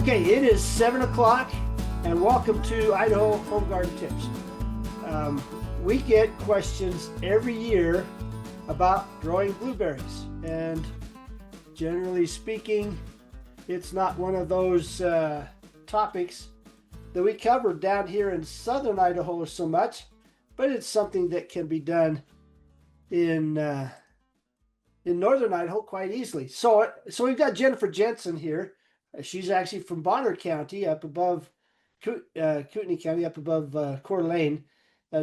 Okay, it is 7 o'clock, and welcome to Idaho Home Garden Tips. Um, we get questions every year about growing blueberries, and generally speaking, it's not one of those topics that we cover down here in southern Idaho so much, but it's something that can be done in northern Idaho quite easily. So we've got Jennifer Jensen here. She's actually from Bonner County, up above Kootenai County, up above Coeur d'Alene.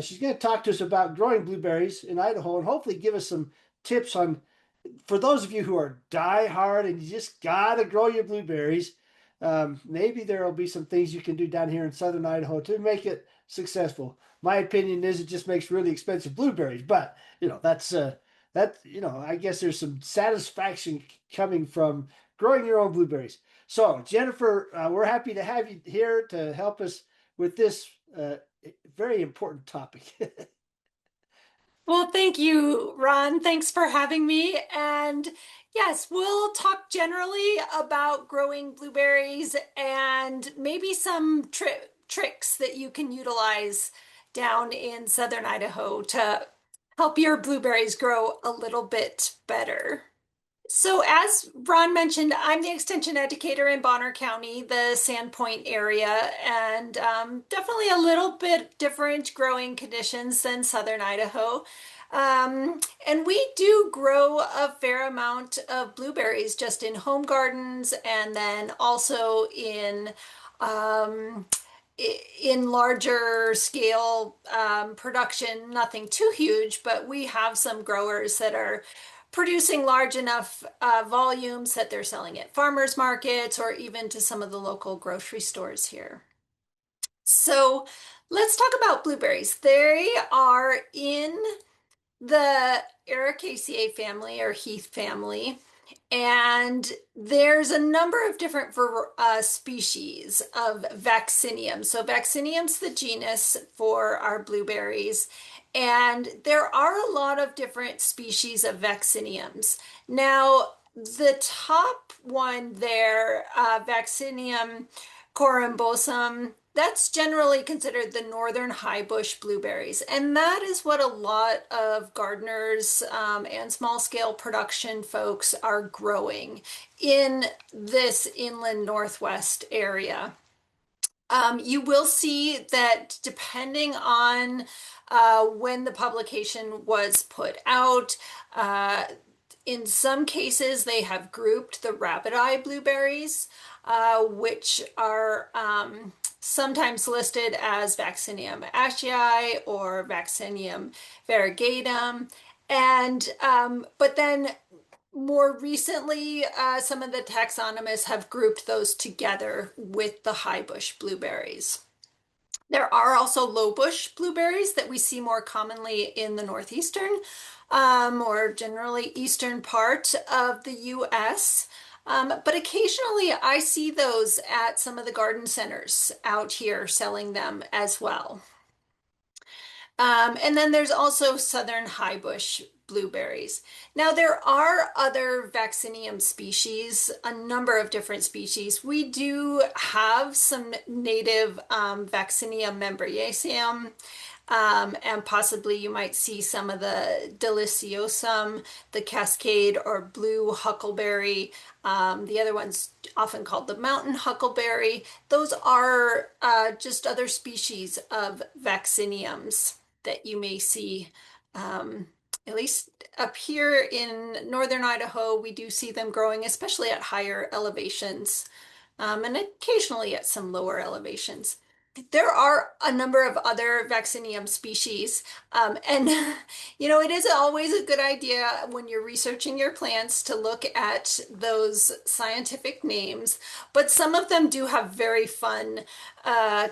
She's going to talk to us about growing blueberries in Idaho and hopefully give us some tips on, for those of you who are die-hard and you just got to grow your blueberries, maybe there will be some things you can do down here in southern Idaho to make it successful. My opinion is it just makes really expensive blueberries, but that's I guess there's some satisfaction coming from growing your own blueberries. So, Jennifer, we're happy to have you here to help us with this very important topic. Well, thank you, Ron. Thanks for having me. And yes, we'll talk generally about growing blueberries and maybe some tricks that you can utilize down in southern Idaho to help your blueberries grow a little bit better. So, as Ron mentioned, I'm the extension educator in Bonner County, the Sandpoint area, and definitely a little bit different growing conditions than southern Idaho. And we do grow a fair amount of blueberries just in home gardens and then also um, in larger scale production, nothing too huge, but we have some growers that are producing large enough volumes that they're selling at farmers markets or even to some of the local grocery stores here. So let's talk about blueberries. They are in the Ericaceae family or Heath family. And there's a number of different species of vaccinium. So vaccinium's the genus for our blueberries. And there are a lot of different species of vacciniums. Now, the top one there, Vaccinium corymbosum, that's generally considered the northern high bush blueberries. And that is what a lot of gardeners and small scale production folks are growing in this inland northwest area. You will see that depending on when the publication was put out, in some cases they have grouped the rapid eye blueberries, which are sometimes listed as Vaccinium ascii or Vaccinium variegatum. And but then more recently, some of the taxonomists have grouped those together with the high bush blueberries. There are also low bush blueberries that we see more commonly in the northeastern or generally eastern part of the US. But occasionally I see those at some of the garden centers out here selling them as well. And then there's also southern high bush blueberries. Now, there are other vaccinium species, a number of different species. We do have some native Vaccinium membraceum, and possibly you might see some of the deliciosum, the cascade or blue huckleberry. The other one's often called the mountain huckleberry. Those are just other species of vacciniums that you may see. At least up here in northern Idaho, we do see them growing, especially at higher elevations, and occasionally at some lower elevations. There are a number of other vaccinium species, and it is always a good idea when you're researching your plants to look at those scientific names, but some of them do have very fun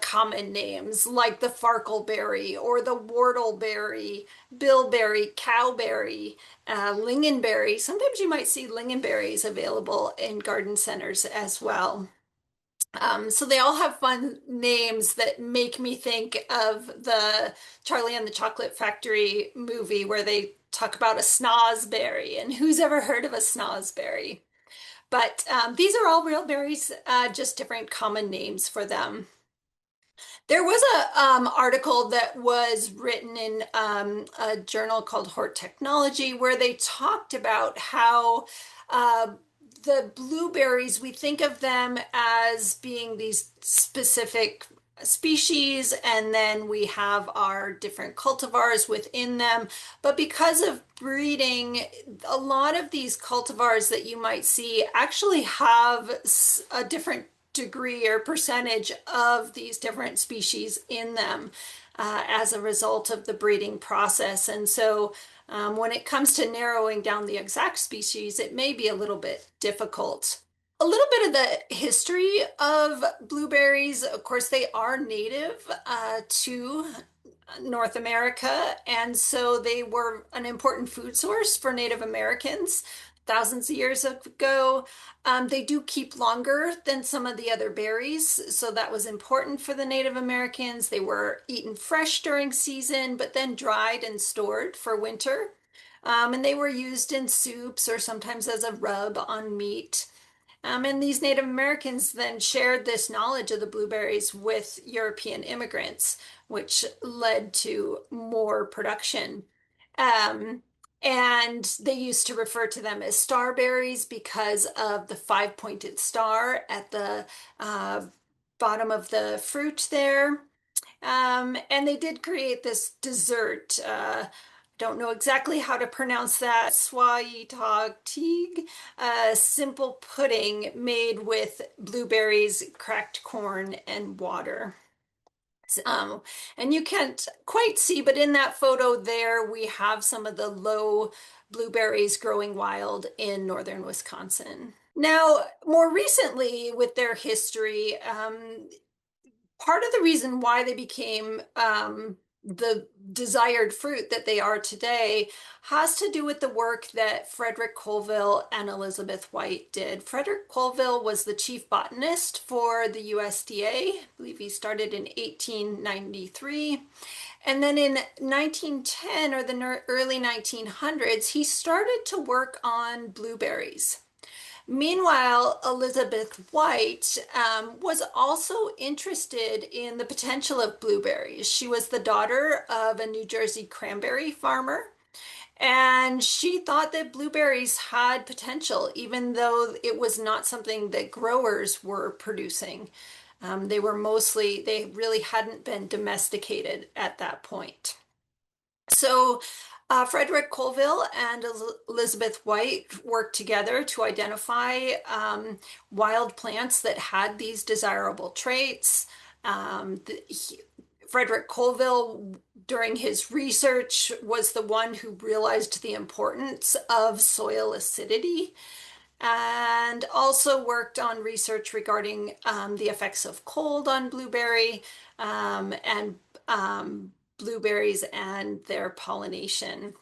common names like the farkleberry or the whortleberry, bilberry, cowberry, lingonberry. Sometimes you might see lingonberries available in garden centers as well. So they all have fun names that make me think of the Charlie and the Chocolate Factory movie where they talk about a snozberry, and who's ever heard of a snozberry? But these are all real berries, just different common names for them. There was a article that was written in a journal called Hort Technology where they talked about how uh, the blueberries, we think of them as being these specific species, and then we have our different cultivars within them. But because of breeding, a lot of these cultivars that you might see actually have a different degree or percentage of these different species in them as a result of the breeding process. And so when it comes to narrowing down the exact species, it may be a little bit difficult. A little bit of the history of blueberries, of course, they are native to North America, and so they were an important food source for Native Americans thousands of years ago. They do keep longer than some of the other berries, so that was important for the Native Americans. They were eaten fresh during season, but then dried and stored for winter. And they were used in soups or sometimes as a rub on meat. And these Native Americans then shared this knowledge of the blueberries with European immigrants, which led to more production. Um, and they used to refer to them as starberries because of the five-pointed star at the uh, bottom of the fruit there. And they did create this dessert. Don't know exactly how to pronounce that. Swayatog, simple pudding made with blueberries, cracked corn, and water. Um, and you can't quite see, but in that photo there, we have some of the low blueberries growing wild in northern Wisconsin. Now, more recently, with their history, part of the reason why they became the desired fruit that they are today has to do with the work that Frederick Colville and Elizabeth White did. Frederick Colville was the chief botanist for the USDA. I believe he started in 1893. And then in 1910 or the early 1900s, he started to work on blueberries. Meanwhile, Elizabeth White was also interested in the potential of blueberries. She was the daughter of a New Jersey cranberry farmer, and she thought that blueberries had potential, even though it was not something that growers were producing. They really hadn't been domesticated at that point. So, Frederick Colville and Elizabeth White worked together to identify wild plants that had these desirable traits. Frederick Colville, during his research, was the one who realized the importance of soil acidity and also worked on research regarding the effects of cold on and blueberries and their pollination.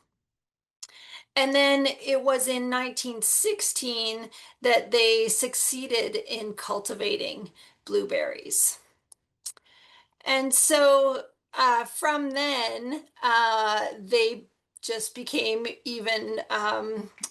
And then it was in 1916 that they succeeded in cultivating blueberries. And so from then, they just became even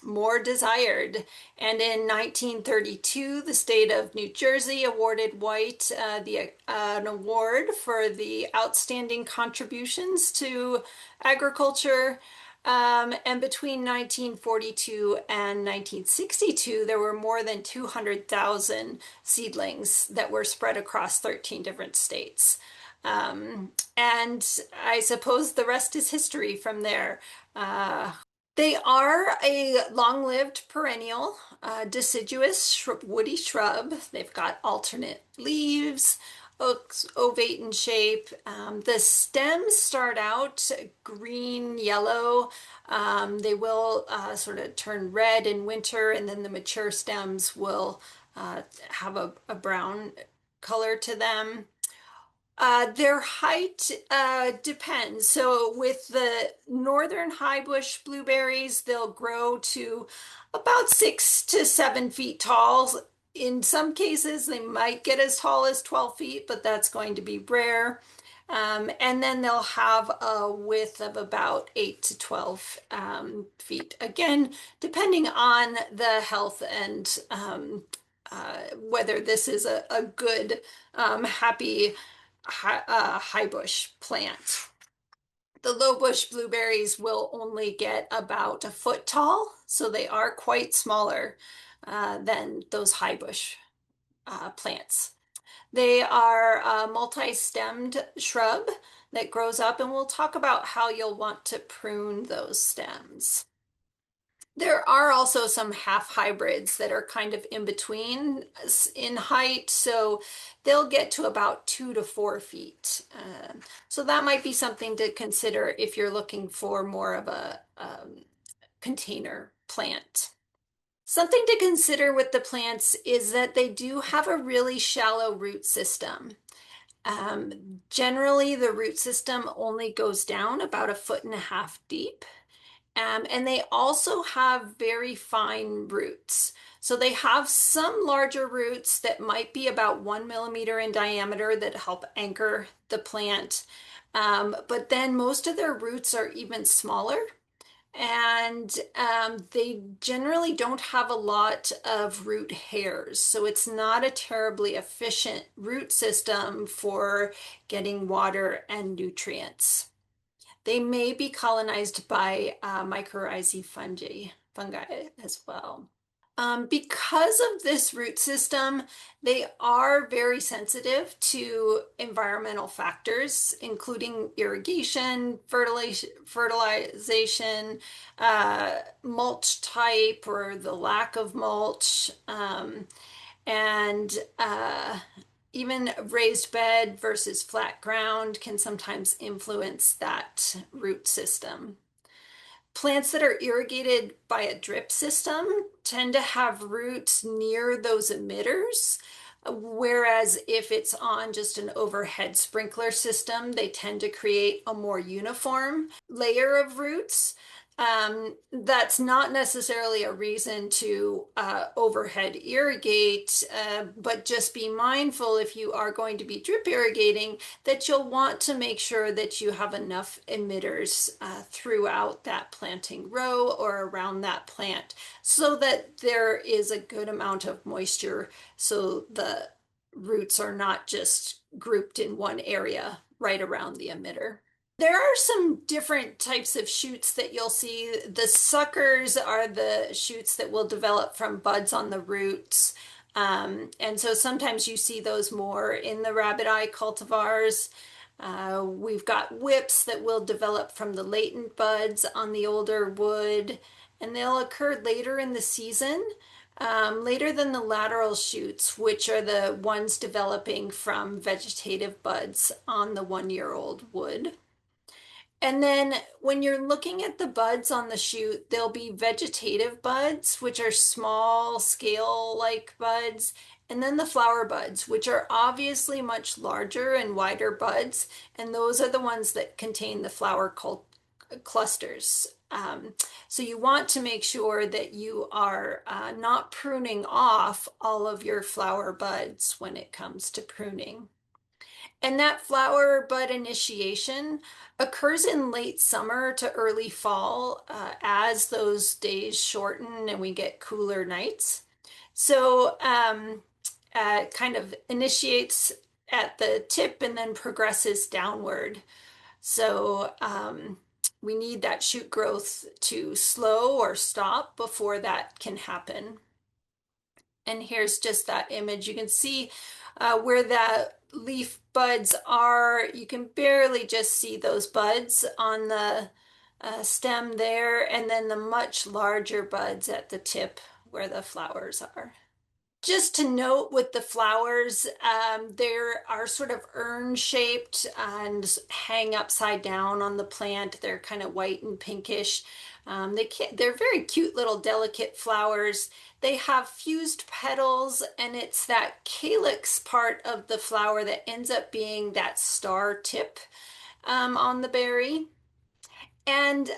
more desired. And in 1932, the state of New Jersey awarded White an award for the outstanding contributions to agriculture. And between 1942 and 1962, there were more than 200,000 seedlings that were spread across 13 different states. And I suppose the rest is history from there. They are a long-lived perennial, deciduous woody shrub. They've got alternate leaves, ovate in shape. The stems start out green, yellow. They will sort of turn red in winter, and then the mature stems will have a brown color to them. Their height depends. So with the northern high bush blueberries, they'll grow to about 6 to 7 feet tall. In some cases, they might get as tall as 12 feet, but that's going to be rare. And then they'll have a width of about 8 to 12 feet. Again, depending on the health and whether this is a good, happy high bush plant. The low bush blueberries will only get about a foot tall, so they are quite smaller than those high bush plants. They are a multi-stemmed shrub that grows up, and we'll talk about how you'll want to prune those stems. There are also some half hybrids that are kind of in between in height, so they'll get to about 2 to 4 feet. So that might be something to consider if you're looking for more of a container plant. Something to consider with the plants is that they do have a really shallow root system. Generally, the root system only goes down about 1.5 feet deep. And they also have very fine roots. So they have some larger roots that might be about 1 millimeter in diameter that help anchor the plant. But then most of their roots are even smaller. And they generally don't have a lot of root hairs. So it's not a terribly efficient root system for getting water and nutrients. They may be colonized by mycorrhizae fungi as well. Because of this root system, they are very sensitive to environmental factors, including irrigation, fertilization, mulch type or the lack of mulch, and even raised bed versus flat ground can sometimes influence that root system. Plants that are irrigated by a drip system tend to have roots near those emitters, whereas if it's on just an overhead sprinkler system, they tend to create a more uniform layer of roots. That's not necessarily a reason to overhead irrigate, but just be mindful if you are going to be drip irrigating that you'll want to make sure that you have enough emitters throughout that planting row or around that plant so that there is a good amount of moisture so the roots are not just grouped in one area right around the emitter. There are some different types of shoots that you'll see. The suckers are the shoots that will develop from buds on the roots. And so sometimes you see those more in the rabbit eye cultivars. We've got whips that will develop from the latent buds on the older wood, and they'll occur later in the season, later than the lateral shoots, which are the ones developing from vegetative buds on the 1-year-old wood. And then when you're looking at the buds on the shoot, there'll be vegetative buds, which are small scale-like buds, and then the flower buds, which are obviously much larger and wider buds, and those are the ones that contain the flower clusters. So you want to make sure that you are not pruning off all of your flower buds when it comes to pruning. And that flower bud initiation occurs in late summer to early fall as those days shorten and we get cooler nights. So kind of initiates at the tip and then progresses downward. So we need that shoot growth to slow or stop before that can happen. And here's just that image. You can see where the leaf buds are. You can barely just see those buds on the stem there, and then the much larger buds at the tip where the flowers are. Just to note with the flowers, they are sort of urn shaped and hang upside down on the plant. They're kind of white and pinkish. They're very cute little delicate flowers. They have fused petals, and it's that calyx part of the flower that ends up being that star tip on the berry. And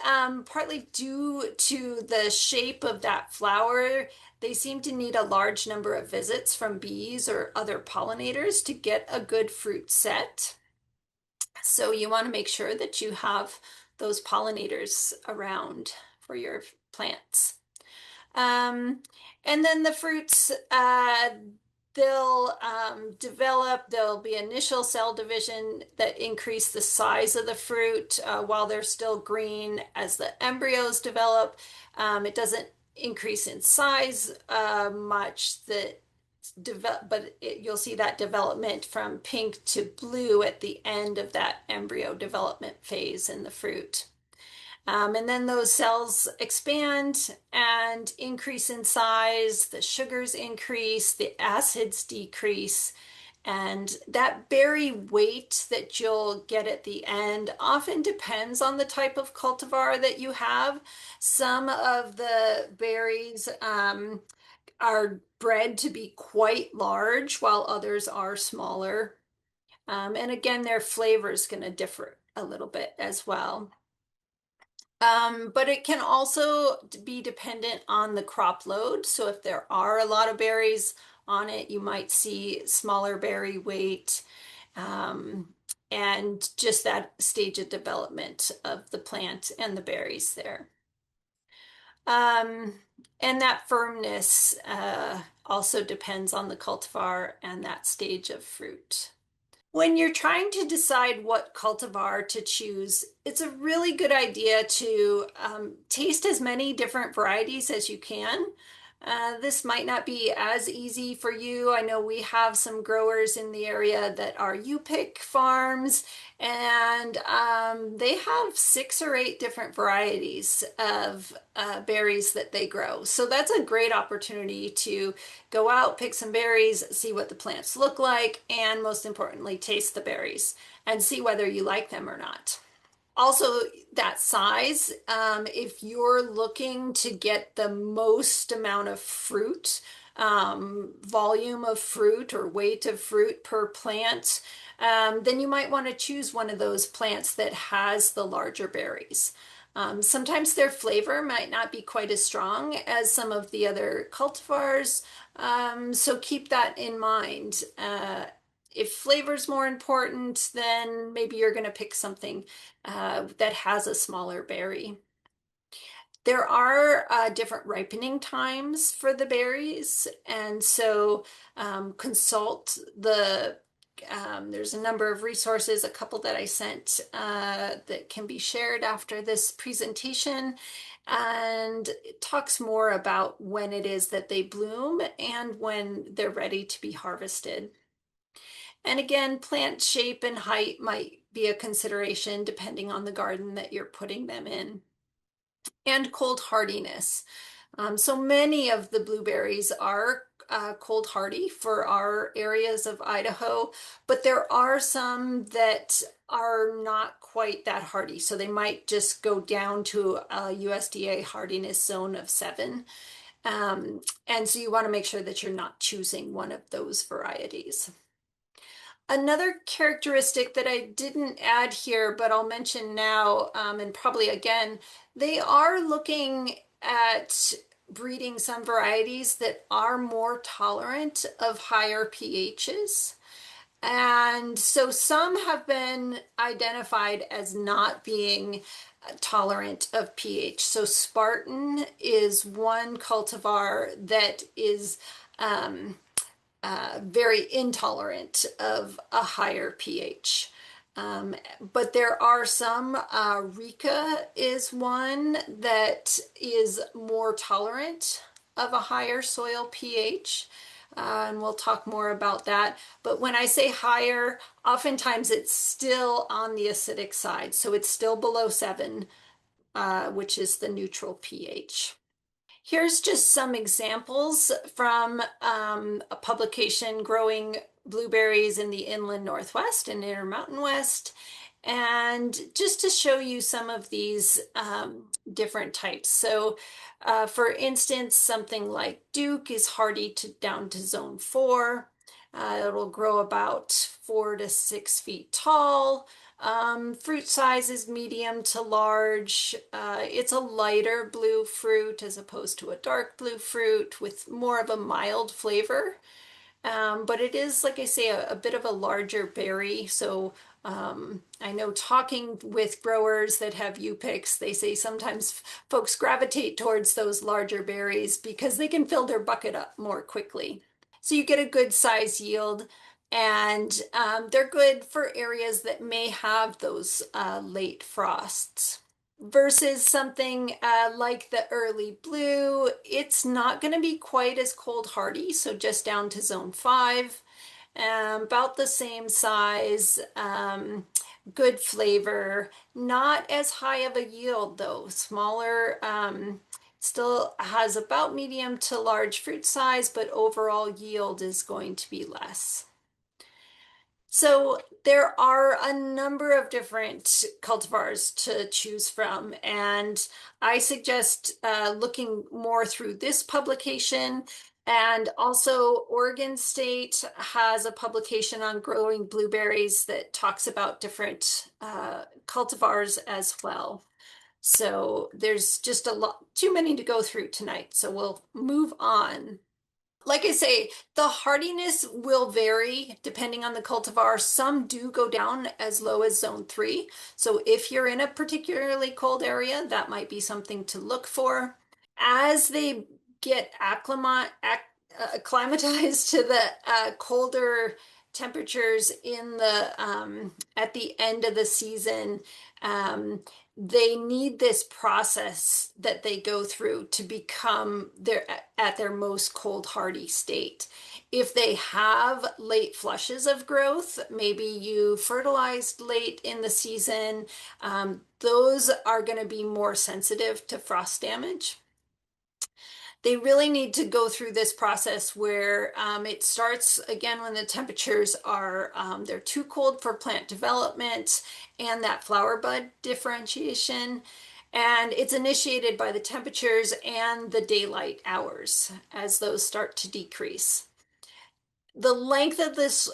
partly due to the shape of that flower, they seem to need a large number of visits from bees or other pollinators to get a good fruit set. So you want to make sure that you have those pollinators around for your plants. Um, and then the fruits, they'll develop, there'll be initial cell division that increase the size of the fruit while they're still green. As the embryos develop, it doesn't increase in size much, you'll see that development from pink to blue at the end of that embryo development phase in the fruit. And then those cells expand and increase in size, the sugars increase, the acids decrease, and that berry weight that you'll get at the end often depends on the type of cultivar that you have. Some of the berries are bred to be quite large, while others are smaller. And again, their flavor is going to differ a little bit as well. But it can also be dependent on the crop load. So if there are a lot of berries on it, you might see smaller berry weight, um, and just that stage of development of the plant and the berries there. Um, and that firmness also depends on the cultivar and that stage of fruit. When you're trying to decide what cultivar to choose, it's a really good idea to taste as many different varieties as you can. This might not be as easy for you. I know we have some growers in the area that are U-pick farms, and they have 6 or 8 different varieties of berries that they grow. So that's a great opportunity to go out, pick some berries, see what the plants look like, and most importantly, taste the berries and see whether you like them or not. Also, that size, if you're looking to get the most amount of fruit, volume of fruit or weight of fruit per plant, then you might want to choose one of those plants that has the larger berries. Sometimes their flavor might not be quite as strong as some of the other cultivars, so keep that in mind. If flavor's more important, then maybe you're going to pick something that has a smaller berry. There are different ripening times for the berries, and so consult there's a number of resources, a couple that I sent that can be shared after this presentation, and it talks more about when it is that they bloom and when they're ready to be harvested. And again, plant shape and height might be a consideration depending on the garden that you're putting them in. And cold hardiness. So many of the blueberries are cold hardy for our areas of Idaho, but there are some that are not quite that hardy. So they might just go down to a USDA hardiness zone of 7. And so you want to make sure that you're not choosing one of those varieties. Another characteristic that I didn't add here, but I'll mention now, and probably again, they are looking at breeding some varieties that are more tolerant of higher pHs. And so some have been identified as not being tolerant of pH. So Spartan is one cultivar that is very intolerant of a higher pH. But there are some, Rika is one that is more tolerant of a higher soil pH. And we'll talk more about that. But when I say higher, oftentimes it's still on the acidic side. So it's still below 7, which is the neutral pH. Here's just some examples from a publication, Growing Blueberries in the Inland Northwest and Intermountain West. And just to show you some of these different types. So for instance, something like Duke is hardy down to zone 4. It'll grow about 4 to 6 feet tall. Fruit size is medium to large. It's a lighter blue fruit as opposed to a dark blue fruit with more of a mild flavor. But it is, like I say, a bit of a larger berry. So I know talking with growers that have U-picks, they say sometimes folks gravitate towards those larger berries because they can fill their bucket up more quickly. So you get a good size yield, and they're good for areas that may have those late frosts. Versus something like the early blue, it's not going to be quite as cold hardy, so just down to zone 5, about the same size, good flavor, not as high of a yield though, smaller, still has about medium to large fruit size, but overall yield is going to be less. So there are a number of different cultivars to choose from, and I suggest looking more through this publication. And also, Oregon State has a publication on growing blueberries that talks about different cultivars as well. So there's just a lot, too many to go through tonight. So we'll move on. Like I say, the hardiness will vary depending on the cultivar. Some do go down as low as zone 3. So if you're in a particularly cold area, that might be something to look for. As they get acclimatized to the colder temperatures in the at the end of the season, um, they need this process that they go through to become at their most cold hardy state. If they have late flushes of growth, maybe you fertilized late in the season, those are going to be more sensitive to frost damage. They really need to go through this process where it starts again when the temperatures are they're too cold for plant development and that flower bud differentiation. And it's initiated by the temperatures and the daylight hours as those start to decrease. The length of this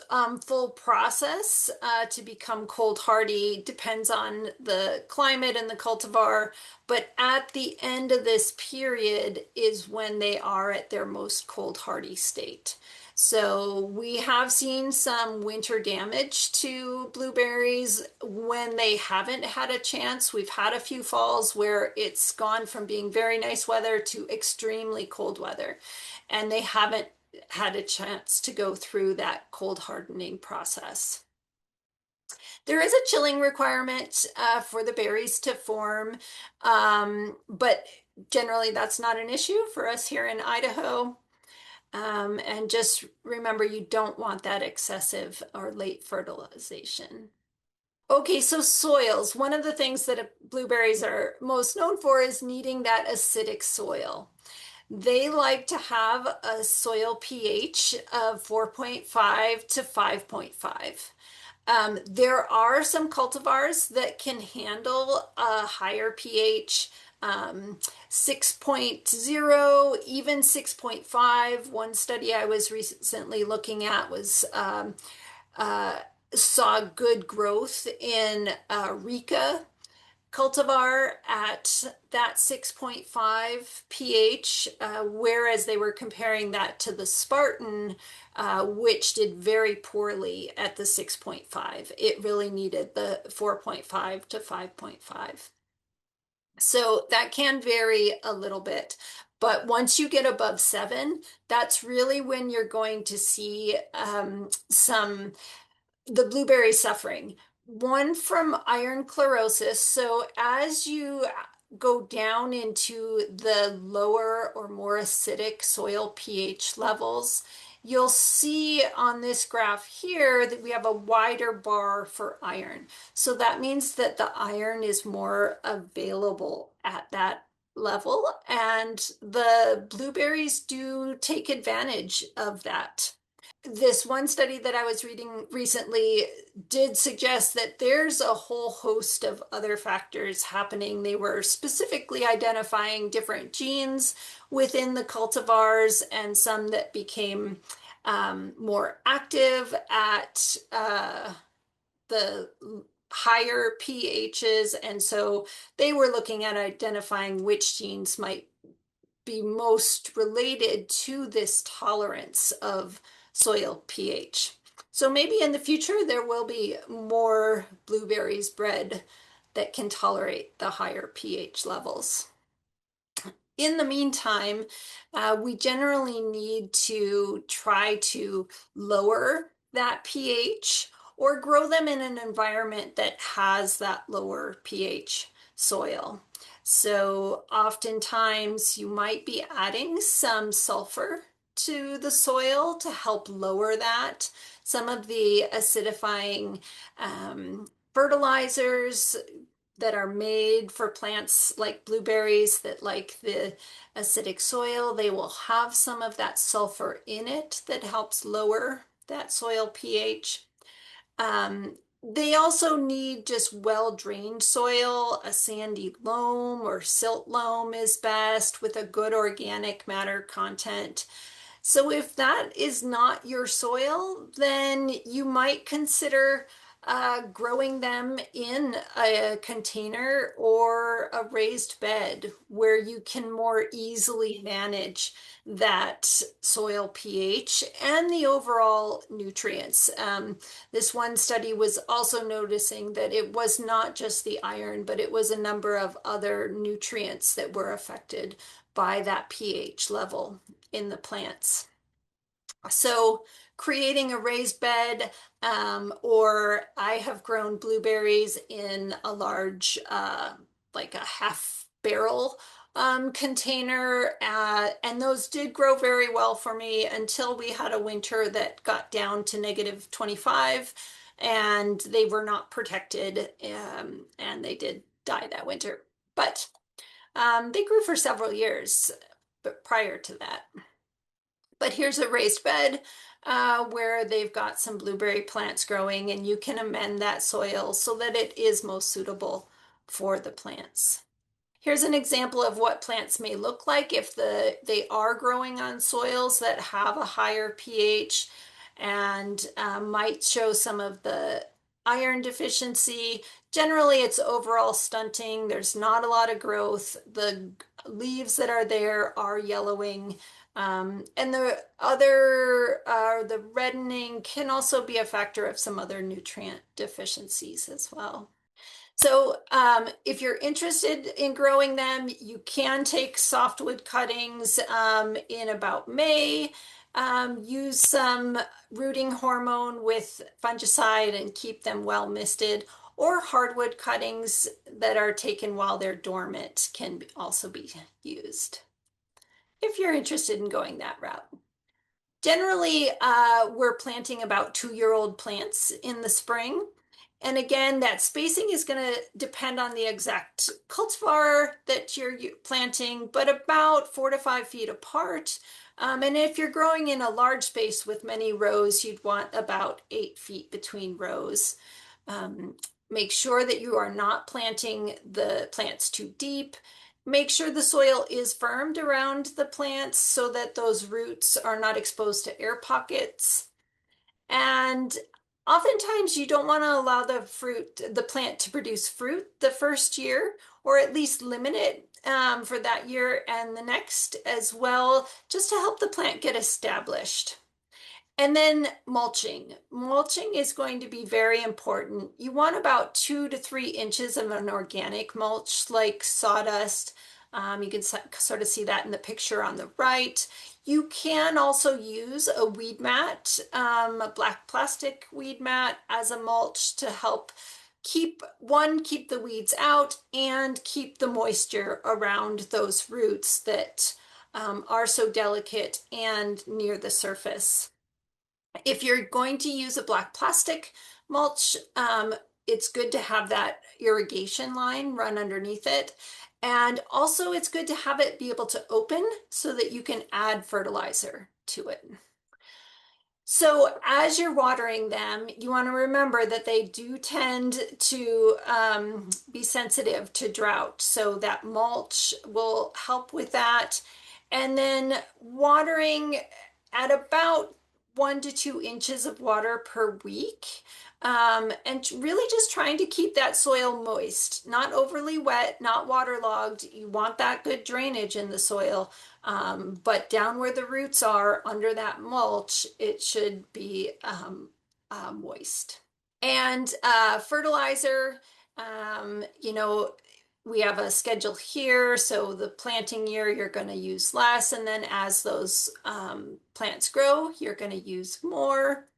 full process to become cold hardy depends on the climate and the cultivar, but at the end of this period is when they are at their most cold hardy state. So we have seen some winter damage to blueberries when they haven't had a chance. We've had a few falls where it's gone from being very nice weather to extremely cold weather, and they haven't had a chance to go through that cold hardening process. There is a chilling requirement for the berries to form, but generally that's not an issue for us here in Idaho. And just remember, you don't want that excessive or late fertilization. Okay, so soils. One of the things that blueberries are most known for is needing that acidic soil. They like to have a soil pH of 4.5 to 5.5. There are some cultivars that can handle a higher pH, 6.0, even 6.5. One study I was recently looking at was saw good growth in Rika cultivar at that 6.5 pH, whereas they were comparing that to the Spartan, which did very poorly at the 6.5. It really needed the 4.5 to 5.5. So that can vary a little bit. But once you get above 7, that's really when you're going to see the blueberry suffering. One from iron chlorosis. So as you go down into the lower or more acidic soil pH levels, you'll see on this graph here that we have a wider bar for iron. So that means that the iron is more available at that level, and the blueberries do take advantage of that. This one study that I was reading recently did suggest that there's a whole host of other factors happening. They were specifically identifying different genes within the cultivars and some that became more active at the higher pHs. And so they were looking at identifying which genes might be most related to this tolerance of soil pH. So maybe in the future there will be more blueberries bred that can tolerate the higher pH levels. In the meantime, we generally need to try to lower that pH or grow them in an environment that has that lower pH soil. So oftentimes you might be adding some sulfur to the soil to help lower that. Some of the acidifying fertilizers that are made for plants like blueberries that like the acidic soil, they will have some of that sulfur in it that helps lower that soil pH. They also need just well-drained soil. A sandy loam or silt loam is best with a good organic matter content. So if that is not your soil, then you might consider growing them in a container or a raised bed where you can more easily manage that soil pH and the overall nutrients. This one study was also noticing that it was not just the iron, but it was a number of other nutrients that were affected by that pH level in the plants. So creating a raised bed, or I have grown blueberries in a large, like a half barrel container, and those did grow very well for me until we had a winter that got down to -25, and they were not protected, and they did die that winter. But they grew for several years, but prior to that. But here's a raised bed where they've got some blueberry plants growing, and you can amend that soil so that it is most suitable for the plants. Here's an example of what plants may look like if they are growing on soils that have a higher pH and might show some of the iron deficiency. Generally, it's overall stunting. There's not a lot of growth. The leaves that are there are yellowing. And the reddening can also be a factor of some other nutrient deficiencies as well. So if you're interested in growing them, you can take softwood cuttings in about May, use some rooting hormone with fungicide and keep them well misted, or hardwood cuttings that are taken while they're dormant can also be used if you're interested in going that route. Generally, we're planting about 2-year-old plants in the spring. And again, that spacing is going to depend on the exact cultivar that you're planting, but about 4 to 5 feet apart. And if you're growing in a large space with many rows, you'd want about 8 feet between rows. Make sure that you are not planting the plants too deep. Make sure the soil is firmed around the plants so that those roots are not exposed to air pockets. And oftentimes you don't want to allow the plant to produce fruit the first year, or at least limit it for that year and the next as well, just to help the plant get established. And then mulching. Mulching is going to be very important. You want about 2 to 3 inches of an organic mulch, like sawdust. You can sort of see that in the picture on the right. You can also use a weed mat, a black plastic weed mat as a mulch to help keep the weeds out and keep the moisture around those roots that are so delicate and near the surface. If you're going to use a black plastic mulch, it's good to have that irrigation line run underneath it. And also it's good to have it be able to open so that you can add fertilizer to it. So as you're watering them, you want to remember that they do tend to be sensitive to drought. So that mulch will help with that. And then watering at about 1 to 2 inches of water per week. And really just trying to keep that soil moist, not overly wet, not waterlogged. You want that good drainage in the soil, But down where the roots are under that mulch, it should be moist. And fertilizer, you know, we have a schedule here. So the planting year, you're going to use less. And then as those plants grow, you're going to use more.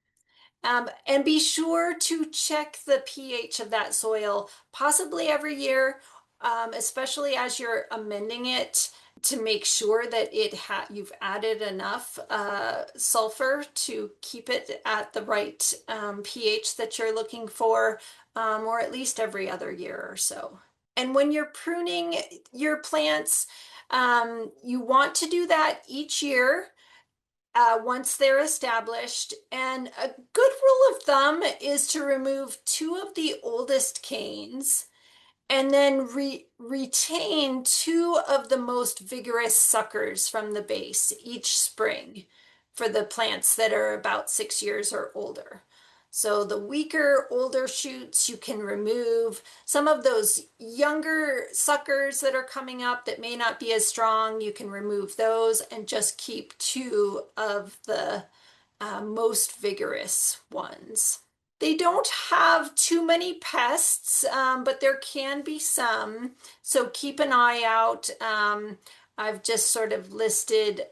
And be sure to check the pH of that soil, possibly every year, especially as you're amending it to make sure that you've added enough sulfur to keep it at the right pH that you're looking for, or at least every other year or so. And when you're pruning your plants, you want to do that each year once they're established. And a good rule of thumb is to remove two of the oldest canes and then retain two of the most vigorous suckers from the base each spring for the plants that are about 6 years or older. So the weaker, older shoots you can remove. Some of those younger suckers that are coming up that may not be as strong, you can remove those and just keep two of the most vigorous ones. They don't have too many pests, but there can be some. So keep an eye out. I've just sort of listed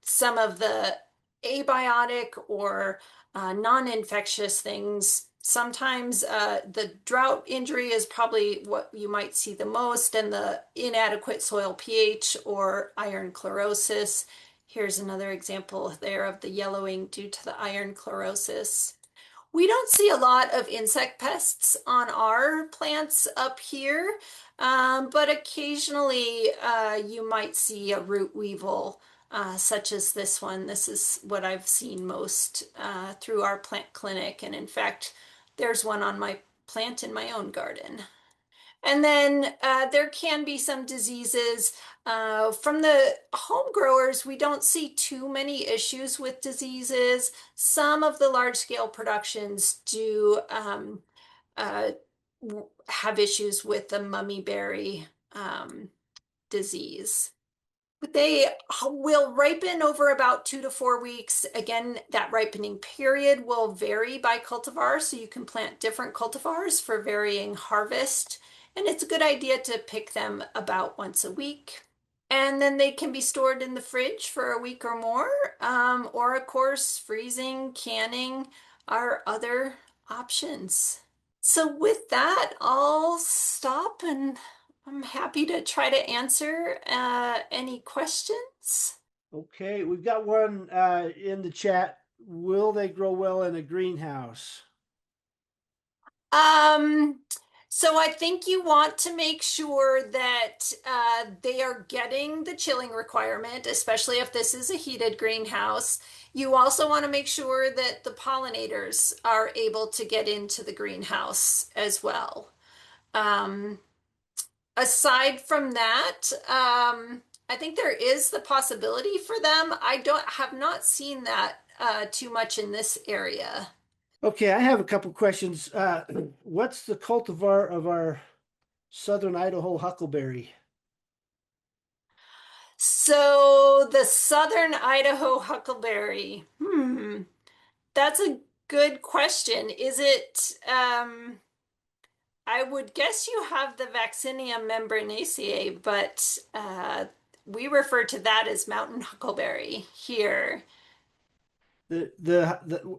some of the abiotic or non-infectious things. Sometimes the drought injury is probably what you might see the most, and the inadequate soil pH or iron chlorosis. Here's another example there of the yellowing due to the iron chlorosis. We don't see a lot of insect pests on our plants up here, but occasionally you might see a root weevil, such as this one. This is what I've seen most through our plant clinic. And in fact, there's one on my plant in my own garden. And then there can be some diseases. From the home growers, we don't see too many issues with diseases. Some of the large scale productions do uh, have issues with the mummyberry disease. They will ripen over about 2 to 4 weeks. Again, that ripening period will vary by cultivar, so you can plant different cultivars for varying harvest. And it's a good idea to pick them about once a week. And then they can be stored in the fridge for a week or more, or of course, freezing, canning are other options. So with that, I'll stop and I'm happy to try to answer any questions. Okay, we've got one in the chat. Will they grow well in a greenhouse? Um, so I think you want to make sure that they are getting the chilling requirement, especially if this is a heated greenhouse. You also want to make sure that the pollinators are able to get into the greenhouse as well. Um, Aside from that, I think there is the possibility for them. I don't have not seen that too much in this area. Okay, I have a couple questions. What's the cultivar of our southern Idaho huckleberry? So the southern Idaho huckleberry. That's a good question. Is it, I would guess you have the Vaccinium membranaceae, but we refer to that as mountain huckleberry here. And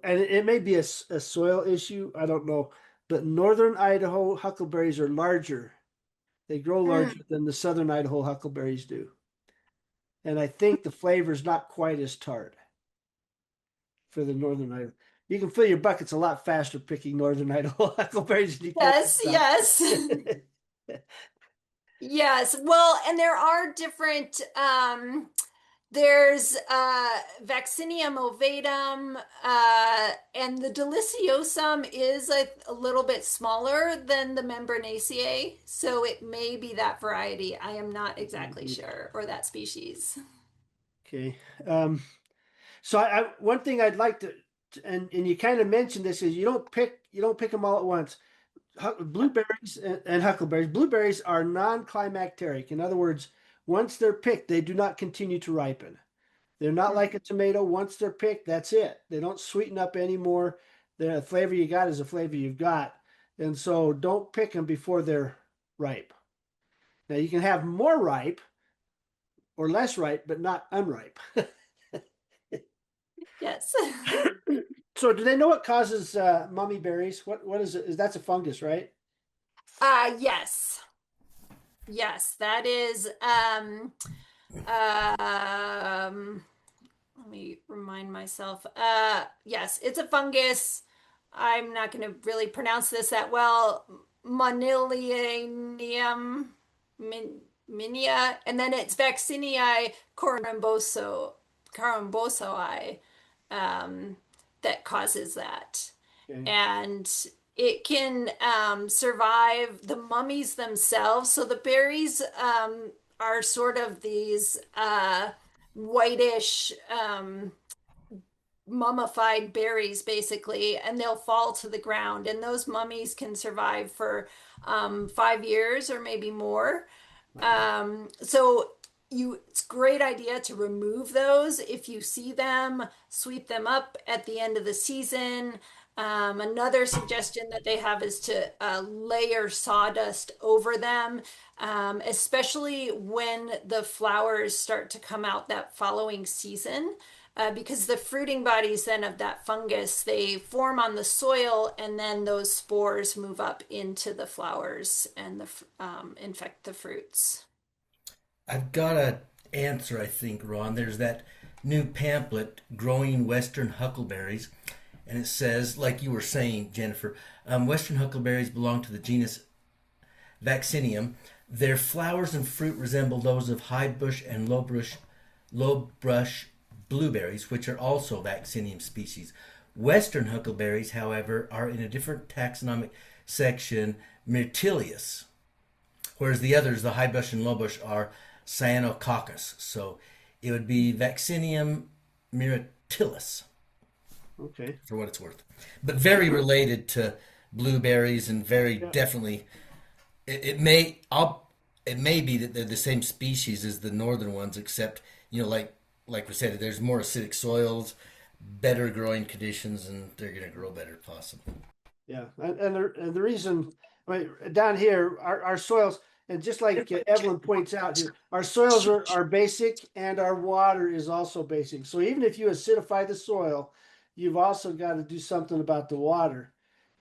it may be a soil issue, I don't know, but northern Idaho huckleberries are larger. They grow Mm, larger than the southern Idaho huckleberries do. And I think the flavor is not quite as tart for the northern Idaho. You can fill your buckets a lot faster picking northern Idaho huckleberries than you can yes, south. yes. Yes. Well, and there are different there's Vaccinium ovatum, and the deliciosum is a little bit smaller than the membranaceae, so it may be that variety. I am not exactly sure, or that species. Okay. So one thing I'd like to, and you kind of mentioned this, is you don't pick them all at once. Blueberries and huckleberries. Blueberries are non-climacteric. In other words, Once they're picked, they do not continue to ripen. They're not like a tomato. Once they're picked, that's it. They don't sweeten up anymore. The flavor you got is the flavor you've got. And so don't pick them before they're ripe. Now you can have more ripe or less ripe, but not unripe. Yes. So do they know what causes mummy berries? What is it? That's a fungus, right? Yes. Yes, that is let me remind myself. Yes, it's a fungus. I'm not going to really pronounce this that well. Monilianium minia, and then it's Vaccinii carumbosoi, um, that causes that. Okay. And it can survive the mummies themselves. So the berries are sort of these whitish mummified berries basically, and they'll fall to the ground, and those mummies can survive for 5 years or maybe more. Wow. So it's a great idea to remove those if you see them, sweep them up at the end of the season. Another suggestion that they have is to layer sawdust over them, especially when the flowers start to come out that following season. Because the fruiting bodies then of that fungus, they form on the soil, and then those spores move up into the flowers and infect the fruits. I've got an answer, I think, Ron. There's that new pamphlet, Growing Western Huckleberries, and it says, like you were saying, Jennifer, Western huckleberries belong to the genus Vaccinium. Their flowers and fruit resemble those of highbush and lowbrush blueberries, which are also Vaccinium species. Western huckleberries, however, are in a different taxonomic section, Myrtilius, whereas the others, the highbush and lowbush, are Cyanococcus. So it would be Vaccinium myrtillus, Okay. for what it's worth. But very related to blueberries, and very Yeah. definitely it may be that they're the same species as the northern ones, except like we said, there's more acidic soils, better growing conditions, and they're going to grow better possibly. Yeah, and the reason, I mean, down here, our soils, and just like Evelyn points out here, our soils are basic, and our water is also basic. So even if you acidify the soil, you've also got to do something about the water,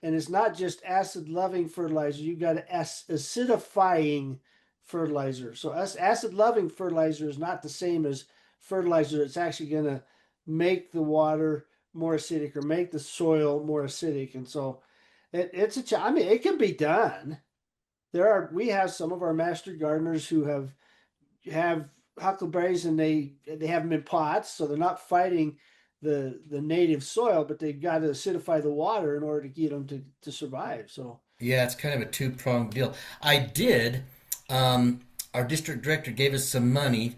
and it's not just acid-loving fertilizer. You've got acidifying fertilizer. So acid-loving fertilizer is not the same as fertilizer that's actually going to make the water more acidic or make the soil more acidic, and so. I mean, it can be done. We have some of our master gardeners who have huckleberries, and they have them in pots, so they're not fighting the native soil, but they've got to acidify the water in order to get them to survive. So Yeah, it's kind of a two-pronged deal. I did. Our district director gave us some money,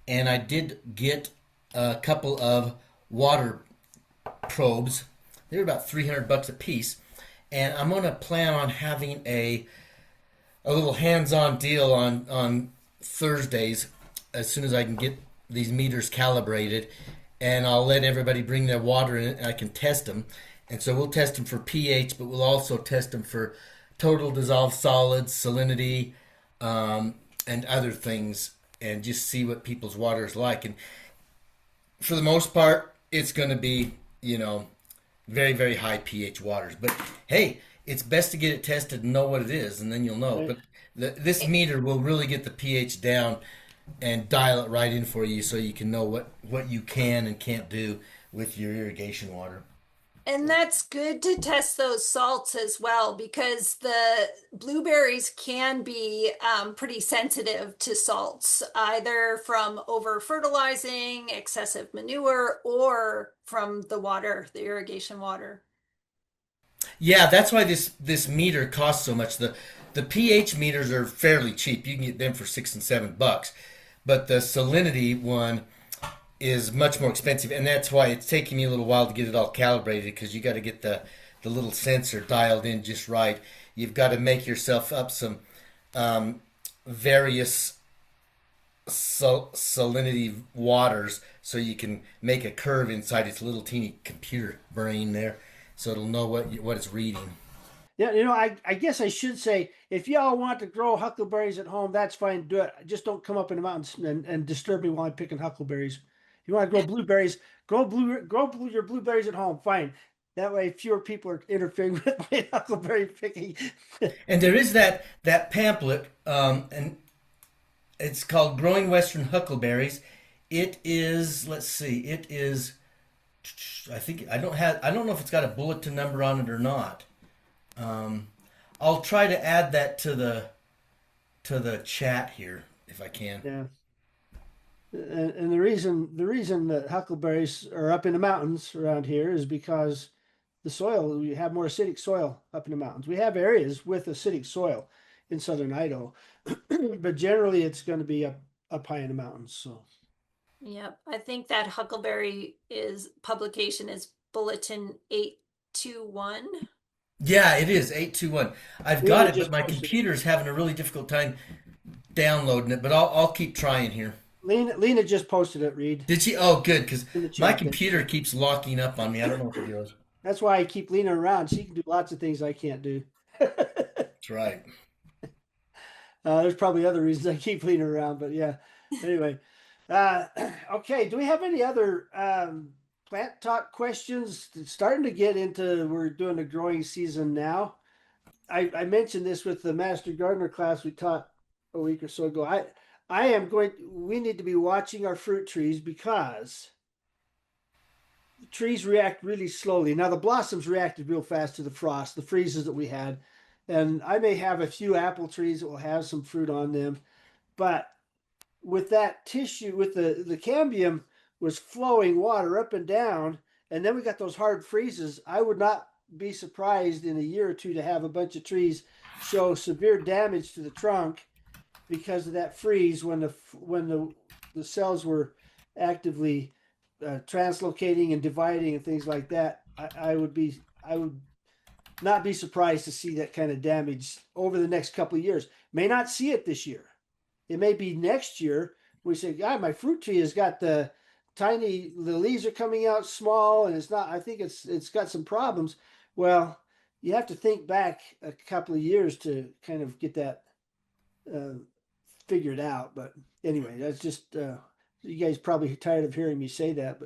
and I did get a couple of water probes. They were about $300 a piece, and I'm gonna plan on having a little hands-on deal on Thursdays as soon as I can get these meters calibrated, and I'll let everybody bring their water in it, and I can test them. And so we'll test them for pH, but we'll also test them for total dissolved solids, salinity, and other things, and just see what people's water is like. And for the most part, it's going to be, very, very high pH waters. But hey, it's best to get it tested and know what it is, and then you'll know. right. But this meter will really get the pH down and dial it right in for you, so you can know what you can and can't do with your irrigation water. And that's good to test those salts as well, because the blueberries can be pretty sensitive to salts, either from over fertilizing, excessive manure, or from the water, the irrigation water. Yeah, that's why this meter costs so much. The pH meters are fairly cheap. You can get them for $6 and $7, but the salinity one is much more expensive, and that's why it's taking me a little while to get it all calibrated, because you got to get the little sensor dialed in just right. You've got to make yourself up some various salinity waters, so you can make a curve inside its little teeny computer brain there, so it'll know what it's reading. Yeah, I guess I should say if y'all want to grow huckleberries at home, that's fine. Do it. Just don't come up in the mountains and disturb me while I'm picking huckleberries. If you want to grow blueberries, your blueberries at home. Fine. That way, fewer people are interfering with my huckleberry picking. And there is that pamphlet, and it's called "Growing Western Huckleberries." It is, let's see, it is. I don't know if it's got a bulletin number on it or not. Um, I'll try to add that to the chat here if I can. Yeah, and the reason that huckleberries are up in the mountains around here is because the soil, we have more acidic soil up in the mountains. We have areas with acidic soil in southern Idaho, but generally it's going to be up high in the mountains. So Yep. I think that Huckleberry is publication is Bulletin 821. Yeah, it is 821. I've got Lena it, but just my posted it. computer's having a really difficult time downloading it. But I'll keep trying here. Lena just posted it, Reed, Did she? Oh, good, because in the my chat there. computer keeps locking up on me. I don't know what it is. That's why I keep Lena around. She can do lots of things I can't do. That's right. There's probably other reasons I keep Lena around, but yeah. Anyway, uh, okay. Do we have any other plant talk questions? It's starting to get into, we're doing the growing season now. I mentioned this with the Master Gardener class we taught a week or so ago. We need to be watching our fruit trees because trees react really slowly. Now the blossoms reacted real fast to the frost, the freezes that we had, and I may have a few apple trees that will have some fruit on them, but with that tissue, with the cambium was flowing water up and down, and then we got those hard freezes. I would not be surprised in a year or two to have a bunch of trees show severe damage to the trunk because of that freeze when the cells were actively translocating and dividing and things like that. I would not be surprised to see that kind of damage over the next couple of years. May not see it this year. It may be next year. We say, "God, my fruit tree has got the leaves are coming out small, and it's not. I think it's got some problems." Well, you have to think back a couple of years to kind of get that uh, figured out. But anyway, that's just you guys probably tired of hearing me say that.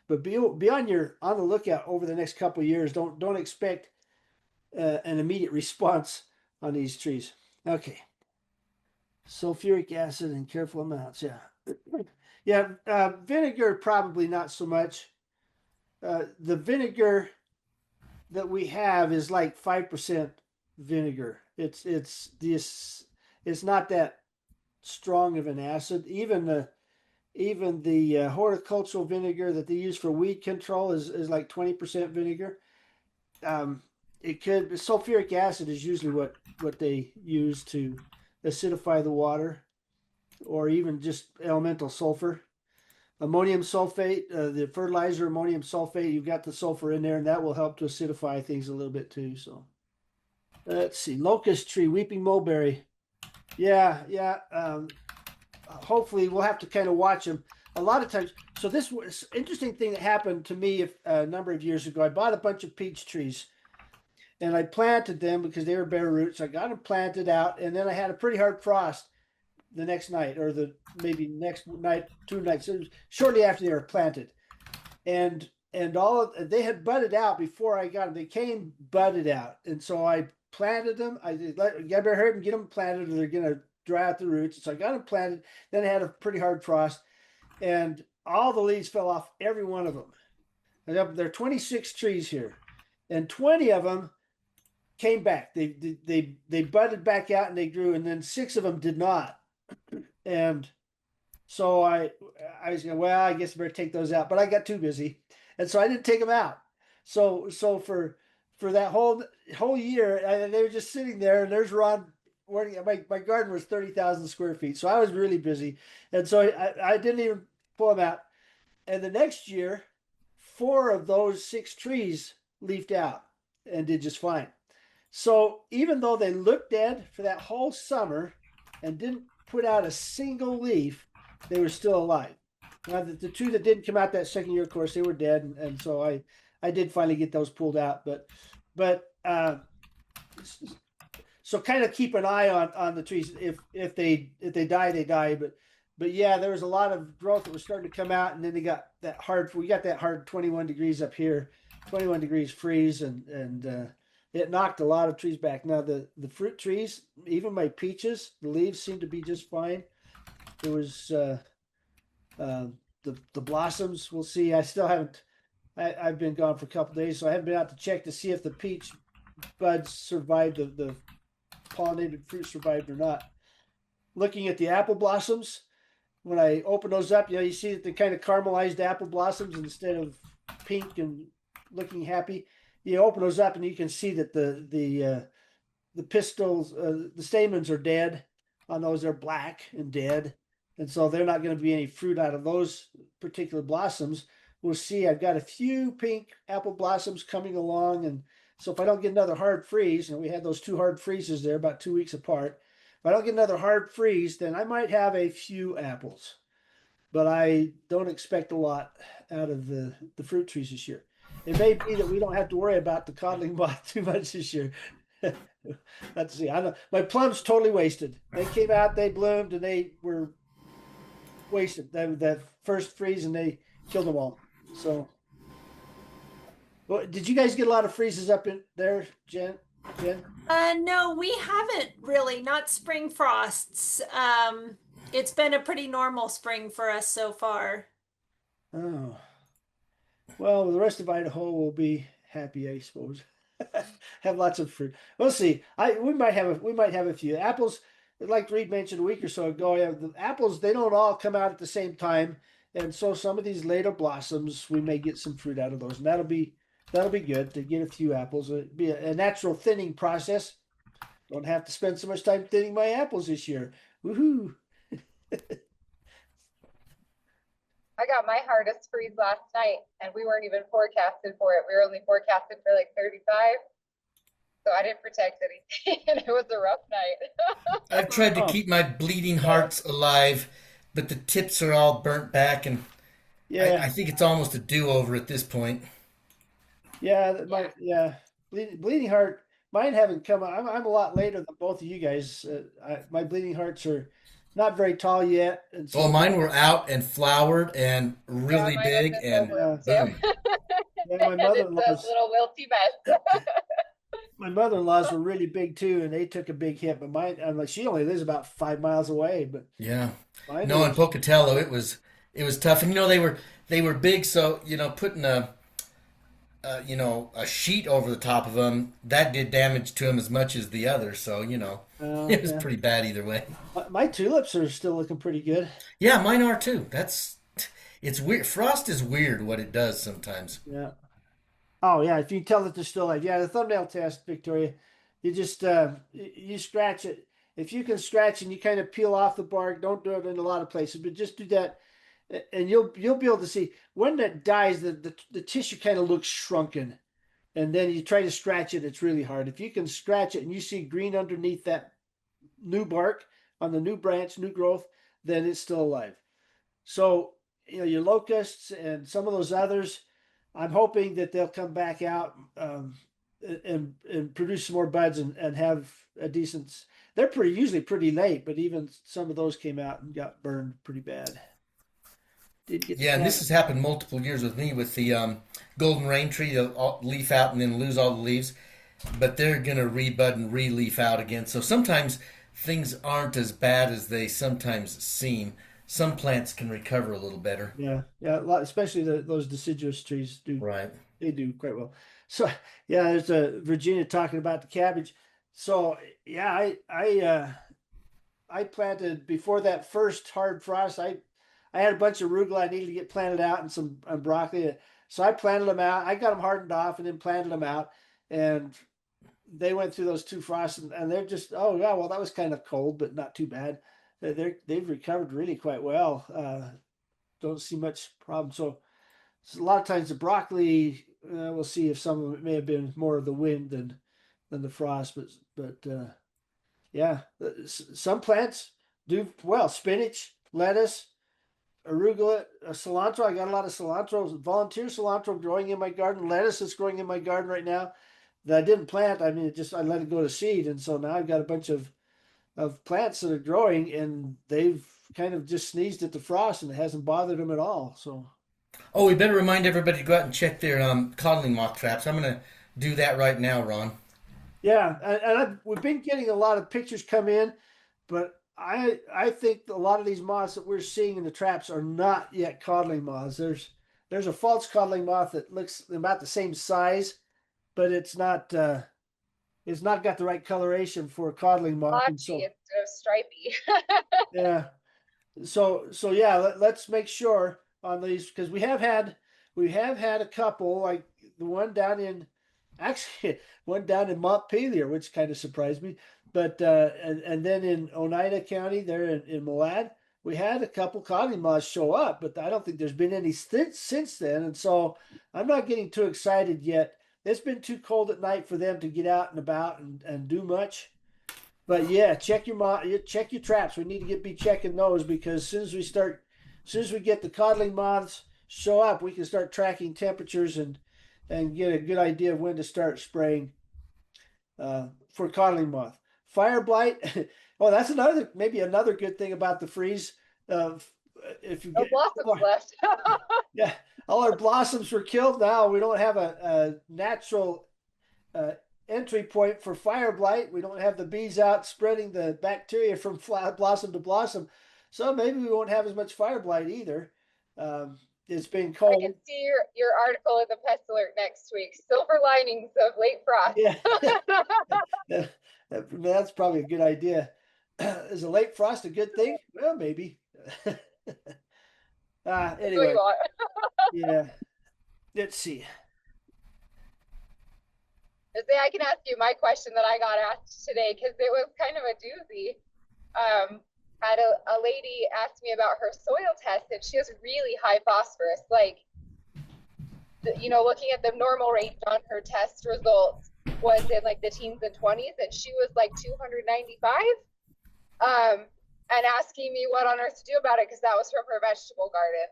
But be on the lookout over the next couple of years. Don't expect an immediate response on these trees. Okay, sulfuric acid in careful amounts. Yeah, yeah. Vinegar probably not so much. The vinegar that we have is like 5% vinegar. It's not that strong of an acid. Even the horticultural vinegar that they use for weed control is like 20% vinegar. Um, it could sulfuric acid is usually what they use to acidify the water, or even just elemental sulfur. Ammonium sulfate, the fertilizer ammonium sulfate, you've got the sulfur in there, and that will help to acidify things a little bit too. So let's see, locust tree, weeping mulberry. Yeah, yeah. Hopefully, we'll have to kind of watch them. A lot of times, so this was interesting thing that happened to me a number of years ago. I bought a bunch of peach trees and I planted them because they were bare roots. I got them planted out, and then I had a pretty hard frost the next night, or the maybe next night, 2 nights, shortly after they were planted, and they had budded out before I got them. They came budded out, and so I planted them. I better hurry up and get them planted, or they're gonna dry out the roots. So I got them planted. Then I had a pretty hard frost, and all the leaves fell off, every one of them. And there are 26 trees here, and 20 of them came back. They budded back out and they grew, and then 6 of them did not. And so I was going, well, I guess I better take those out. But I got too busy, and so I didn't take them out. So for that whole year, they were just sitting there. And there's Ron. My garden was 30,000 square feet, so I was really busy, and so I didn't even pull them out. And the next year, 4 of those 6 trees leafed out and did just fine. So even though they looked dead for that whole summer and didn't put out a single leaf, they were still alive. Now the two that didn't come out that second year, of course, they were dead, and so I did finally get those pulled out. But so kind of keep an eye on the trees. If they die, they die. But yeah, there was a lot of growth that was starting to come out, and then they got that hard. We got that hard 21 degrees up here, 21 degrees freeze, and it knocked a lot of trees back. Now the fruit trees, even my peaches, the leaves seem to be just fine. There was uh, the blossoms. We'll see. I still haven't. I've been gone for a couple days, so I haven't been out to check to see if the peach buds survived, the pollinated fruit survived or not. Looking at the apple blossoms, when I open those up, you see that they're kind of caramelized apple blossoms instead of pink and looking happy. You open those up and you can see that the pistils, the stamens are dead on those. They're black and dead. And so they're not going to be any fruit out of those particular blossoms. We'll see. I've got a few pink apple blossoms coming along. And so if I don't get another hard freeze, and we had those two hard freezes there about 2 weeks apart, if I don't get another hard freeze, then I might have a few apples. But I don't expect a lot out of the fruit trees this year. It may be that we don't have to worry about the codling moth too much this year. Let's see. I know my plums totally wasted. They came out, they bloomed, and they were wasted. That first freeze, and they killed them all. So, well, did you guys get a lot of freezes up in there, Jen? Jen? No, we haven't really, not spring frosts. It's been a pretty normal spring for us so far. Oh, well, the rest of Idaho will be happy, I suppose. Have lots of fruit. We'll see. We might have a few apples. Like Reed mentioned a week or so ago, yeah, the apples they don't all come out at the same time, and so some of these later blossoms we may get some fruit out of those, and that'll be good to get a few apples. It'll be a natural thinning process. Don't have to spend so much time thinning my apples this year. Woohoo! I got my hardest freeze last night and we weren't even forecasted for it. We were only forecasted for like 35. So I didn't protect anything and it was a rough night. I've tried to Oh, keep my bleeding hearts alive, but the tips are all burnt back, and I yeah, think it's almost a do-over at this point. yeah. Yeah. Yeah. Bleeding heart. Mine haven't come. I'm a lot later than both of you guys. My bleeding hearts are not very tall yet, and Oh, so mine were out and flowered and Yeah, really mine have big, been full and bloom yeah, too. boom. yeah. My And it's a mother-in-law's little wilty mess. my mother-in-law's were really big too, and they took a big hit. But mine, I'm like, she only lives about 5 miles away, but Yeah. mine No, in were. Pocatello it was tough, and they were big, so putting a sheet over the top of them that did damage to them as much as the other. So it was Yeah. pretty bad either way. My tulips are still looking pretty good. Yeah, mine are too. It's weird. Frost is weird what it does sometimes. Yeah. Oh yeah, if you can tell that they're still alive. Yeah, the thumbnail test, Victoria. You just you scratch it. If you can scratch and you kind of peel off the bark, don't do it in a lot of places, but just do that, and you'll be able to see when that dies. The tissue kind of looks shrunken, and then you try to scratch it. It's really hard. If you can scratch it and you see green underneath that new bark on the new branch, new growth, then it's still alive. So, your locusts and some of those others, I'm hoping that they'll come back out and produce some more buds and have a decent. They're usually pretty late, but even some of those came out and got burned pretty bad. Did get the Yeah, and this cat. has happened multiple years with me with the golden rain tree. They'll leaf out and then lose all the leaves, but they're gonna rebud and re-leaf out again. So sometimes things aren't as bad as they sometimes seem. Some plants can recover a little better. Yeah, yeah, a lot, especially those deciduous trees do Right. they do quite well. So yeah, there's a Virginia talking about the cabbage. So yeah, I planted before that first hard frost. I had a bunch of arugula I needed to get planted out and some broccoli. So I planted them out. I got them hardened off and then planted them out. And they went through those two frosts and they're just, oh yeah, well that was kind of cold, but not too bad. They've recovered really quite well. Don't see much problem. So a lot of times the broccoli, we'll see if some of it may have been more of the wind than the frost, but yeah, some plants do well. Spinach, lettuce, arugula, cilantro. I got a lot of cilantro, volunteer cilantro growing in my garden. Lettuce is growing in my garden right now that I didn't plant. I mean, I let it go to seed, and so now I've got a bunch of plants that are growing, and they've kind of just sneezed at the frost, and it hasn't bothered them at all. So Oh, we better remind everybody to go out and check their codling moth traps. I'm gonna do that right now, Ron. yeah, we've been getting a lot of pictures come in, but I think a lot of these moths that we're seeing in the traps are not yet codling moths. There's a false codling moth that looks about the same size, but it's not got the right coloration for a codling moth, and Blotchy so instead of stripy. yeah. So yeah, let's make sure on these because we have had a couple like the one down in actually one down in Montpelier, which kind of surprised me. But and then in Oneida County, there in Malad, we had a couple cotton moths show up, but I don't think there's been any since then. And so I'm not getting too excited yet. It's been too cold at night for them to get out and about and do much. But yeah, check your traps. We need to be checking those because as soon as we get the codling moths show up, we can start tracking temperatures and get a good idea of when to start spraying for codling moth. Fire blight. Oh, that's maybe another good thing about the freeze. Uh, if you No get blossoms left. yeah, all our blossoms were killed. Now we don't have a natural uh, entry point for fire blight. We don't have the bees out spreading the bacteria from blossom to blossom. So maybe we won't have as much fire blight either. It's been I cold. can see your article in the Pest Alert next week. Silver linings of late frost. Yeah, that's probably a good idea. Is a late frost a good thing? Well, maybe. That's what Anyway, you want. yeah. Let's see. I can ask you my question that I got asked today because it was kind of a doozy. Had a lady asked me about her soil test, and she has really high phosphorus. Like, looking at the normal range on her test results was in like the teens and 20s, and she was like 295. And asking me what on earth to do about it because that was from her vegetable garden.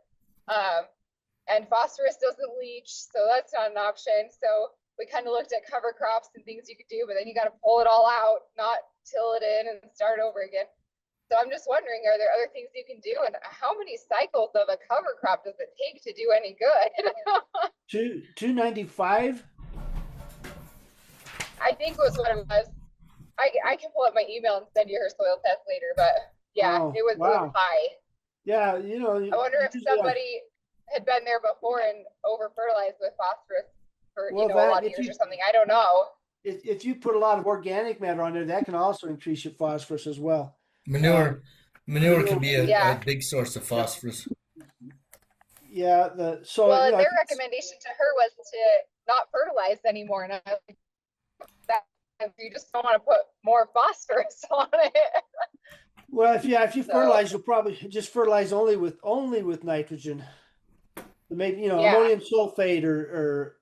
And phosphorus doesn't leach, so that's not an option. So we kind of looked at cover crops and things you could do, but then you got to pull it all out, not till it in and start over again. So I'm just wondering, are there other things you can do? And how many cycles of a cover crop does it take to do any good? 295. I think was what it was. I can pull up my email and send you her soil test later, but yeah, Oh, it was wow. high. Yeah, I wonder if somebody had been there before and over fertilized with phosphorus for Well, a lot of years or something. I don't know. if you put a lot of organic matter on there, that can also increase your phosphorus as well. Manure can be a Yeah. big source of phosphorus. Yeah, Well, their recommendation to her was to not fertilize anymore, and I was like, that you just don't want to put more phosphorus on it. Well, if you fertilize, you'll probably just fertilize only with nitrogen. Maybe ammonium sulfate or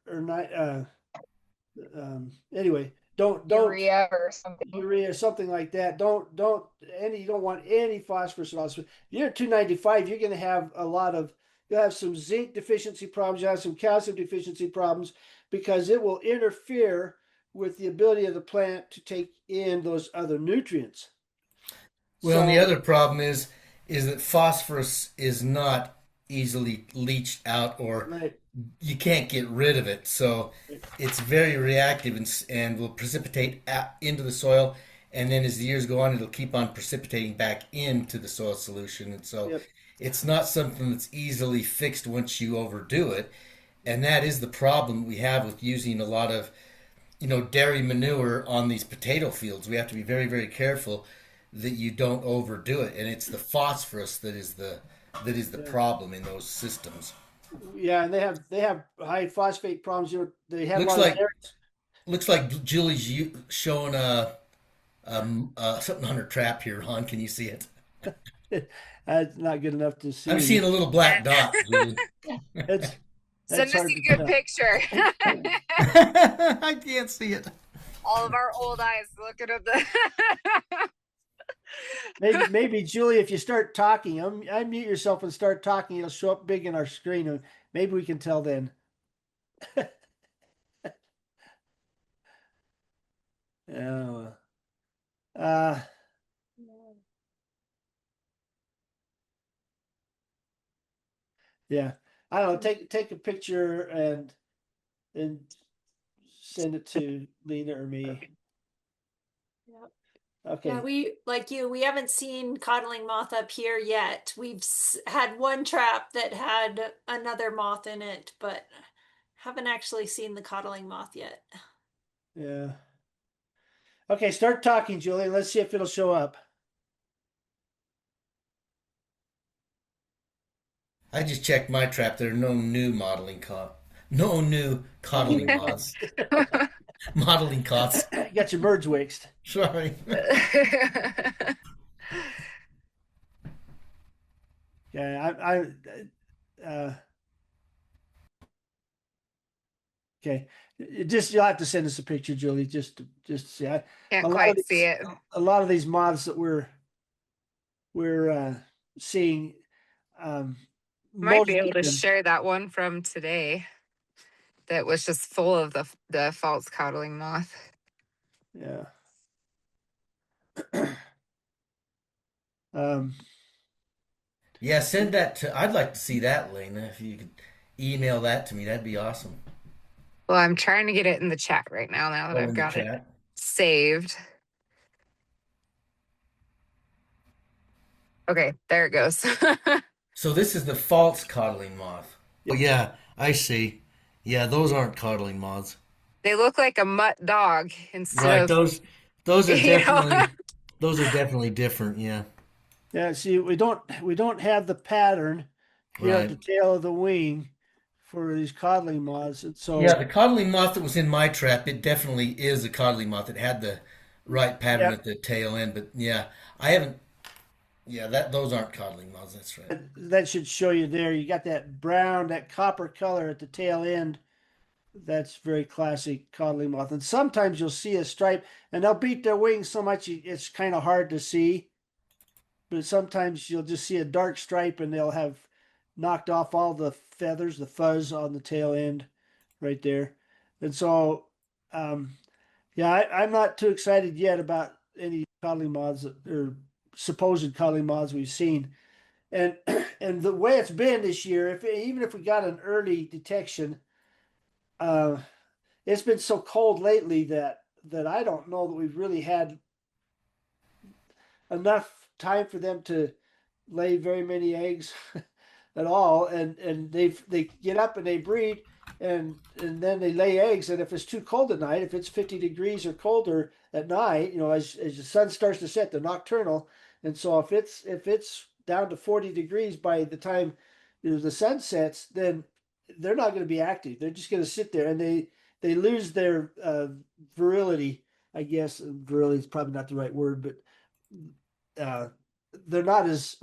anyway, don't urea or something. Urea, something like that. You don't want any phosphorus at all. So if you're at 295, you're going to have you'll have some zinc deficiency problems, you'll have some calcium deficiency problems because it will interfere with the ability of the plant to take in those other nutrients. Well, and the other problem is that phosphorus is not easily leached out, or Right. you can't get rid of it. So it's very reactive and will precipitate into the soil. And then as the years go on, it'll keep on precipitating back into the soil solution. And so it's not something that's easily fixed once you overdo it. And that is the problem we have with using a lot of, dairy manure on these potato fields. We have to be very, very careful that you don't overdo it. And it's the phosphorus that is the problem in those systems. Yeah, and they have high phosphate problems. They have Looks like Julie's showing something on her trap here, Ron. Can you see it? That's not good enough to see. I'm seeing a little black dot, Julie. Send us a good picture. I can't see it. All of our old eyes looking at the Maybe Julie, if you start talking, unmute yourself and start talking, it'll show up big in our screen, and maybe we can tell then. Yeah. Uh, yeah. I don't know. Take a picture and send it to Lena or me. Yep. Okay. Yeah, we haven't seen codling moth up here yet. We've had one trap that had another moth in it, but haven't actually seen the codling moth yet. Yeah. Okay, start talking, Julie. Let's see if it'll show up. I just checked my trap. There are no new coddling moths. Modeling costs. Got your birds waxed. Sorry. Yeah, okay. You'll have to send us a picture, Julie, just to see. Can't quite see it. A lot of these moths that we're seeing, Might most be able of to them- share that one from today that was just full of the false coddling moth. Yeah. Yeah, send that to. I'd like to see that, Lena. If you could email that to me, that'd be awesome. Well, I'm trying to get it in the chat right now that I've got it saved. Okay, there it goes. So this is the false coddling moth. Oh yeah, I see. Yeah, those aren't coddling moths. They look like a mutt dog instead Right, of those are definitely different. Yeah. Yeah. See, we don't have the pattern here at the tail of the wing for these coddling moths, and so yeah, the coddling moth that was in my trap, it definitely is a coddling moth. It had the right pattern at the tail end, but yeah, I haven't. Yeah, those aren't coddling moths. That's right. that should show you there. You got that brown, that copper color at the tail end. That's very classic coddling moth. And sometimes you'll see a stripe, and they'll beat their wings so much it's kind of hard to see. But sometimes you'll just see a dark stripe, and they'll have knocked off all the feathers, the fuzz on the tail end, right there. And so, yeah, I'm not too excited yet about any coddling moths or supposed coddling moths we've seen. And and the way it's been this year, even if we got an early detection, it's been so cold lately that I don't know that we've really had enough time for them to lay very many eggs at all. And they get up and they breed, and then they lay eggs. And if it's too cold at night, if it's 50 degrees or colder at night, as the sun starts to set, they're nocturnal. And so if it's down to 40 degrees by the time the sun sets, then they're not going to be active. They're just going to sit there, and they lose their virility. I guess virility is probably not the right word, but they're not as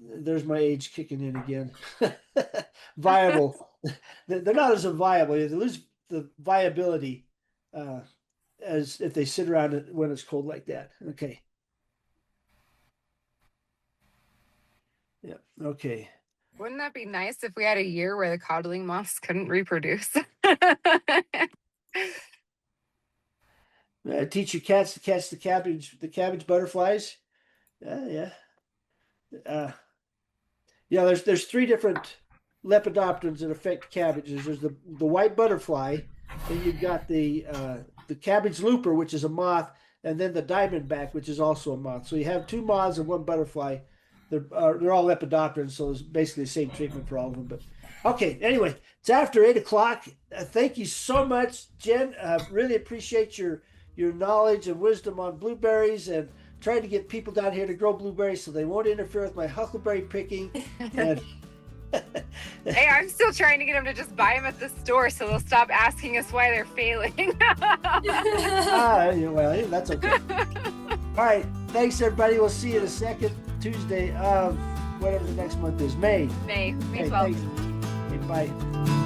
there's my age kicking in again. Viable. They're not as viable. They lose the viability as if they sit around when it's cold like that. Okay. Yeah. Okay. Wouldn't that be nice if we had a year where the coddling moths couldn't reproduce? Teach your cats to catch the cabbage butterflies. Yeah. Yeah. There's three different lepidopterans that affect cabbages. There's the white butterfly, and you've got the cabbage looper, which is a moth, and then the diamondback, which is also a moth. So you have two moths and one butterfly. They're all lepidopterans, so it's basically the same treatment for all of them. But okay, anyway, it's after 8 o'clock. Thank you so much, Jen. Really appreciate your knowledge and wisdom on blueberries, and trying to get people down here to grow blueberries so they won't interfere with my huckleberry picking. And hey, I'm still trying to get them to just buy them at the store so they'll stop asking us why they're failing. Well, that's okay. All right, thanks everybody. We'll see you the second Tuesday of whatever the next month is, May. May 12th. Thanks. Okay, bye.